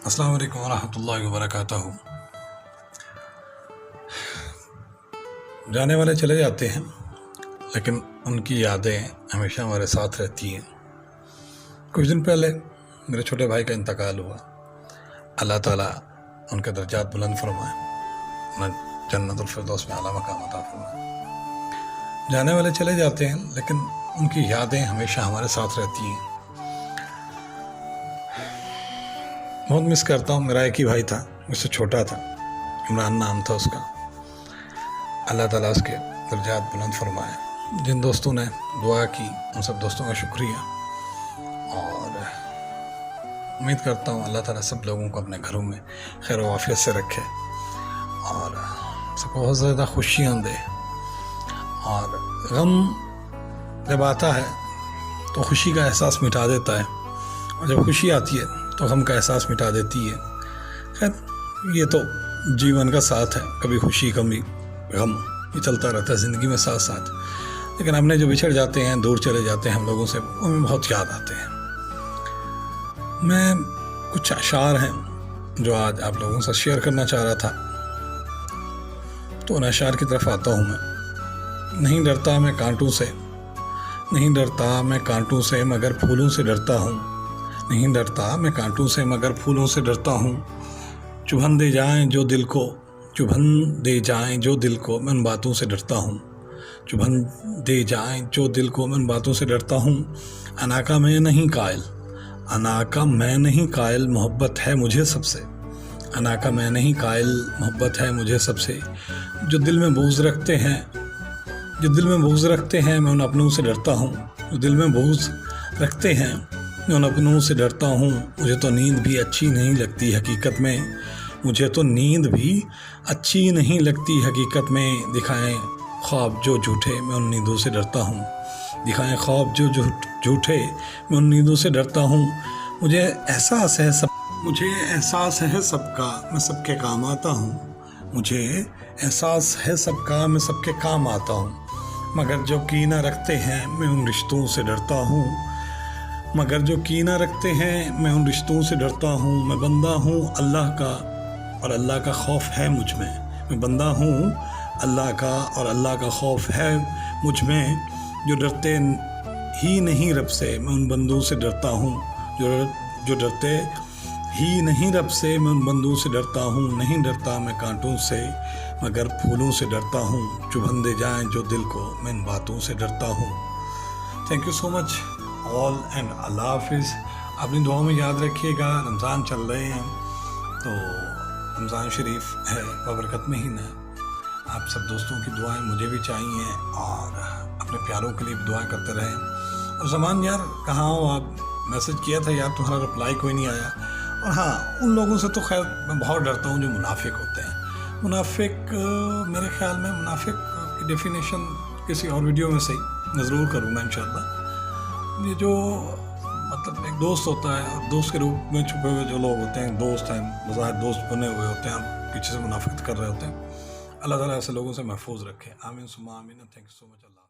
السلام علیکم ورحمۃ اللہ وبرکاتہ۔ جانے والے چلے جاتے ہیں لیکن ان کی یادیں ہمیشہ ہمارے ساتھ رہتی ہیں۔ کچھ دن پہلے میرے چھوٹے بھائی کا انتقال ہوا۔ اللہ تعالیٰ ان کے درجات بلند فرمائے، انہیں جنت الفردوس میں اعلیٰ مقام عطا فرمائے۔ جانے والے چلے جاتے ہیں لیکن ان کی یادیں ہمیشہ ہمارے ساتھ رہتی ہیں۔ بہت مس کرتا ہوں۔ میرا ایک ہی بھائی تھا، مجھ سے چھوٹا تھا، عمران نام تھا اس کا۔ اللہ تعالیٰ اس کے درجات بلند فرمائے۔ جن دوستوں نے دعا کی ان سب دوستوں کا شکریہ، اور امید کرتا ہوں اللہ تعالیٰ سب لوگوں کو اپنے گھروں میں خیر و عافیت سے رکھے اور سب کو بہت زیادہ خوشیاں دے۔ اور غم جب آتا ہے تو خوشی کا احساس مٹا دیتا ہے، اور جب خوشی آتی ہے تو غم کا احساس مٹا دیتی ہے۔ خیر، یہ تو جیون کا ساتھ ہے، کبھی خوشی کبھی غم، یہ چلتا رہتا ہے زندگی میں ساتھ ساتھ۔ لیکن ہم نے جو بچھڑ جاتے ہیں، دور چلے جاتے ہیں ہم لوگوں سے، وہ ہمیں بہت یاد آتے ہیں۔ میں کچھ اشعار ہیں جو آج آپ لوگوں سے شیئر کرنا چاہ رہا تھا، تو ان اشعار کی طرف آتا ہوں میں۔ نہیں ڈرتا میں کانٹوں سے، نہیں ڈرتا میں کانٹوں سے مگر پھولوں سے ڈرتا ہوں۔ نہیں ڈرتا میں کانٹوں سے مگر پھولوں سے ڈرتا ہوں۔ چبھن دے جائیں جو دل کو، چبھن دے جائیں جو دل کو، میں ان باتوں سے ڈرتا ہوں۔ چبھن دے جائیں جو دل کو، میں ان باتوں سے ڈرتا ہوں۔ انا کا میں نہیں قائل، انا کا میں نہیں قائل، محبت ہے مجھے سب سے۔ انا کا میں نہیں قائل، محبت ہے مجھے سب سے۔ جو دل میں بغض رکھتے ہیں، جو دل میں بغض رکھتے ہیں، میں ان اپنوں سے ڈرتا ہوں۔ جو دل میں بغض رکھتے ہیں میں ان اپنوں سے ڈرتا ہوں۔ مجھے تو نیند بھی اچھی نہیں لگتی حقیقت میں، مجھے تو نیند بھی اچھی نہیں لگتی حقیقت میں۔ دکھائیں خواب جو جھوٹے، میں ان نیندوں سے ڈرتا ہوں۔ دکھائیں خواب جو جھوٹے، میں ان نیندوں سے ڈرتا ہوں۔ مجھے احساس ہے سب کا، میں سب کے کام آتا ہوں۔ مجھے احساس ہے سب کا، میں سب کے کام آتا ہوں۔ مگر جو کینہ رکھتے ہیں میں ان رشتوں سے ڈرتا ہوں۔ مگر جو کینہ رکھتے ہیں میں ان رشتوں سے ڈرتا ہوں۔ میں بندہ ہوں اللہ کا اور اللہ کا خوف ہے مجھ میں۔ میں بندہ ہوں اللہ کا اور اللہ کا خوف ہے مجھ میں۔ جو ڈرتے ہی نہیں رب سے، میں ان بندوں سے ڈرتا ہوں۔ جو ڈرتے ہی نہیں رب سے، میں ان بندوں سے ڈرتا ہوں۔ نہیں ڈرتا میں کانٹوں سے مگر پھولوں سے ڈرتا ہوں۔ چبھن دے جائیں جو دل کو، میں ان باتوں سے ڈرتا ہوں۔ Thank you so much all and اللہ حافظ۔ اپنی دعاؤں میں یاد رکھیے گا، رمضان چل رہے ہیں تو رمضان شریف ہے، بابرکت مہینہ ہے۔ آپ سب دوستوں کی دعائیں مجھے بھی چاہیے، اور اپنے پیاروں کے لیے بھی دعائیں کرتے رہیں۔ اور زمان یار کہاں ہو آپ؟ میسج کیا تھا یار، تمہارا رپلائی کوئی نہیں آیا۔ اور ہاں، ان لوگوں سے تو خیر میں بہت ڈرتا ہوں جو منافق ہوتے ہیں۔ منافق میرے خیال میں منافق کی ڈیفینیشن کسی اور ویڈیو میں صحیح میں ضرور کروں گا انشاءاللہ۔ یہ جو مطلب ایک دوست ہوتا ہے، اور دوست کے روپ میں چھپے ہوئے جو لوگ ہوتے ہیں، دوست ہیں، بظاہر دوست بنے ہوئے ہوتے ہیں اور پیچھے سے منافقت کر رہے ہوتے ہیں، اللہ تعالیٰ ایسے لوگوں سے محفوظ رکھے۔ آمین ثم آمین۔ Thank you so much. Allah